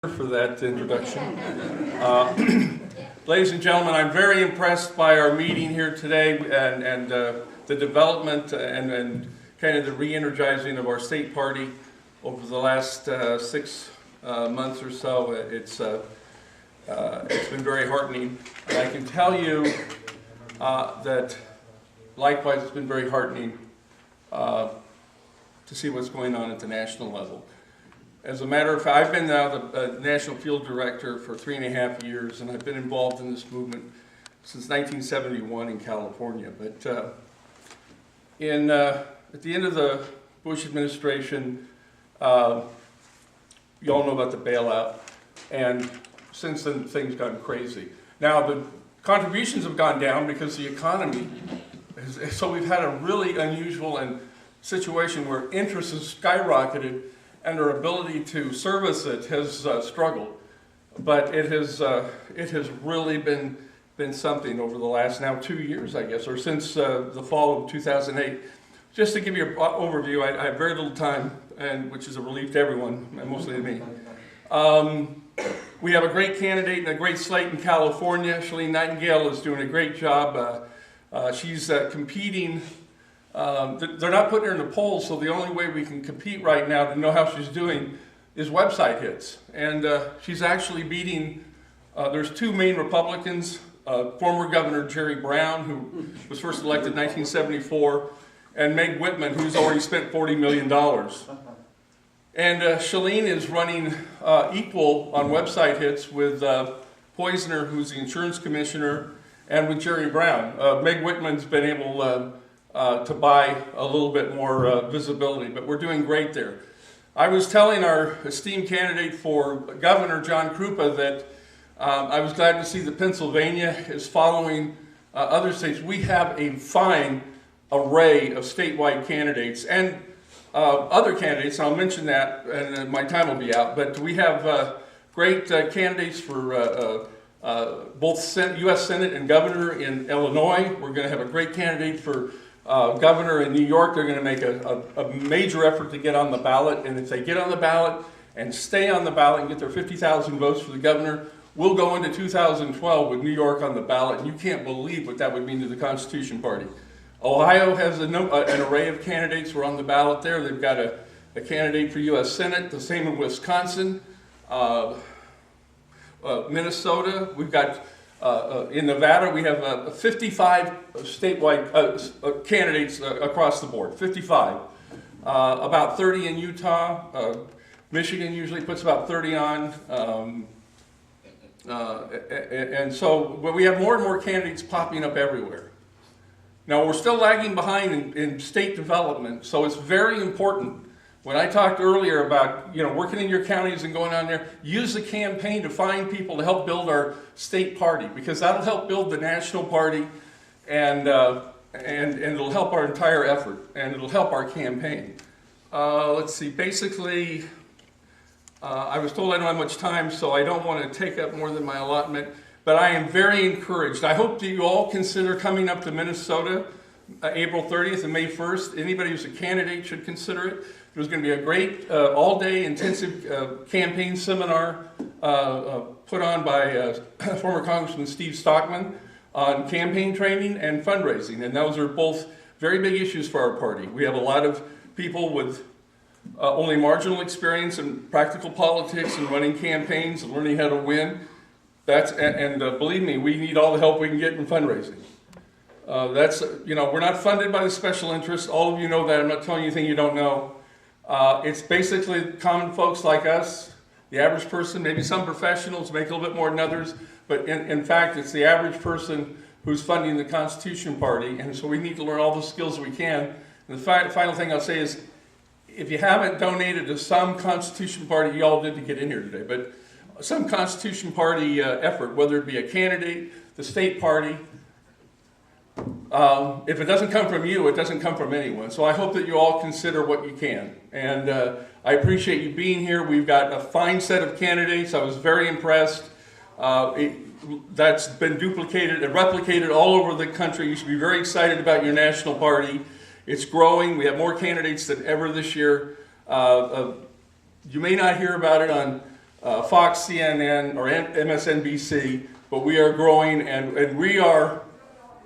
For that introduction. Ladies and gentlemen, I'm very impressed by our meeting here today and the development and kind of the re-energizing of our state party over the last 6 months or so. It's been very heartening. And I can tell you that likewise it's been very heartening to see what's going on at the national level. As a matter of fact, I've been now the National Field Director for 3.5 years, and I've been involved in this movement since 1971 in California. But at the end of the Bush administration, you all know about the bailout, and since then things gotten crazy. Now the contributions have gone down because the economy, so we've had a really unusual situation where interest has skyrocketed, and our ability to service it has struggled. But it has really been something over the last now 2 years, I guess, or since the fall of 2008. Just to give you an overview, I have very little time, and which is a relief to everyone, and mostly to me. We have a great candidate and a great slate in California. Shalene Nightingale is doing a great job. She's competing. They're not putting her in the polls, so the only way we can compete right now to know how she's doing is website hits. And she's actually beating, there's two main Republicans, former Governor Jerry Brown, who was first elected in 1974, and Meg Whitman, who's already spent $40 million. And Shalene is running equal on website hits with Poizner, who's the insurance commissioner, and with Jerry Brown. Meg Whitman's been able to buy a little bit more visibility, but we're doing great there. I was telling our esteemed candidate for Governor, John Krupa, that I was glad to see that Pennsylvania is following other states. We have a fine array of statewide candidates and other candidates, and I'll mention that, and my time will be out, but we have great candidates for both U.S. Senate and Governor in Illinois. We're going to have a great candidate for Governor in New York. They're going to make a major effort to get on the ballot, and if they get on the ballot and stay on the ballot and get their 50,000 votes for the governor, we'll go into 2012 with New York on the ballot, and you can't believe what that would mean to the Constitution Party. Ohio has an array of candidates who are on the ballot there. They've got a candidate for U.S. Senate, the same in Wisconsin. Minnesota, we've got in Nevada, we have 55 statewide candidates across the board, 55. About 30 in Utah. Michigan usually puts about 30 on. And so we have more and more candidates popping up everywhere. Now, we're still lagging behind in state development, so it's very important. When I talked earlier about working in your counties and going on there, use the campaign to find people to help build our state party, because that'll help build the national party, and it'll help our entire effort, and it'll help our campaign. Let's see. Basically, I was told I don't have much time, so I don't want to take up more than my allotment. But I am very encouraged. I hope that you all consider coming up to Minnesota April 30th and May 1st. Anybody who's a candidate should consider it. There's going to be a great all-day intensive campaign seminar put on by former Congressman Steve Stockman on campaign training and fundraising. And those are both very big issues for our party. We have a lot of people with only marginal experience in practical politics and running campaigns and learning how to win. Believe me, we need all the help we can get in fundraising. We're not funded by the special interests. All of you know that. I'm not telling you anything you don't know. It's basically common folks like us, the average person. Maybe some professionals make a little bit more than others, but in fact, it's the average person who's funding the Constitution Party, and so we need to learn all the skills we can. And the final thing I'll say is, if you haven't donated to some Constitution Party, you all did to get in here today, but some Constitution Party effort, whether it be a candidate, the state party, if it doesn't come from you, it doesn't come from anyone. So I hope that you all consider what you can. And I appreciate you being here. We've got a fine set of candidates. I was very impressed. That's been duplicated and replicated all over the country. You should be very excited about your national party. It's growing. We have more candidates than ever this year. You may not hear about it on Fox, CNN, or MSNBC, but we are growing, and we are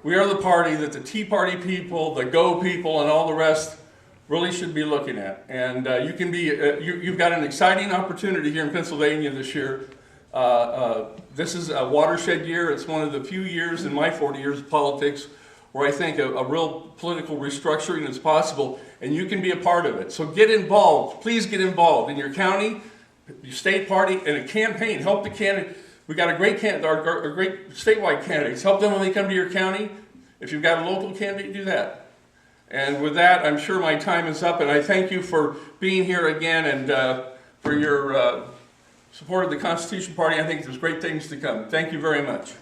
the party that the Tea Party people, the Go people, and all the rest really should be looking at. And you've got an exciting opportunity here in Pennsylvania this year. This is a watershed year. It's one of the few years in my 40 years of politics where I think a real political restructuring is possible, and you can be a part of it. So get involved. Please get involved in your county, your state party, and a campaign. Help the candidate. We got a great our great statewide candidates. Help them when they come to your county. If you've got a local candidate, do that. And with that, I'm sure my time is up, and I thank you for being here again and for your support of the Constitution Party. I think there's great things to come. Thank you very much.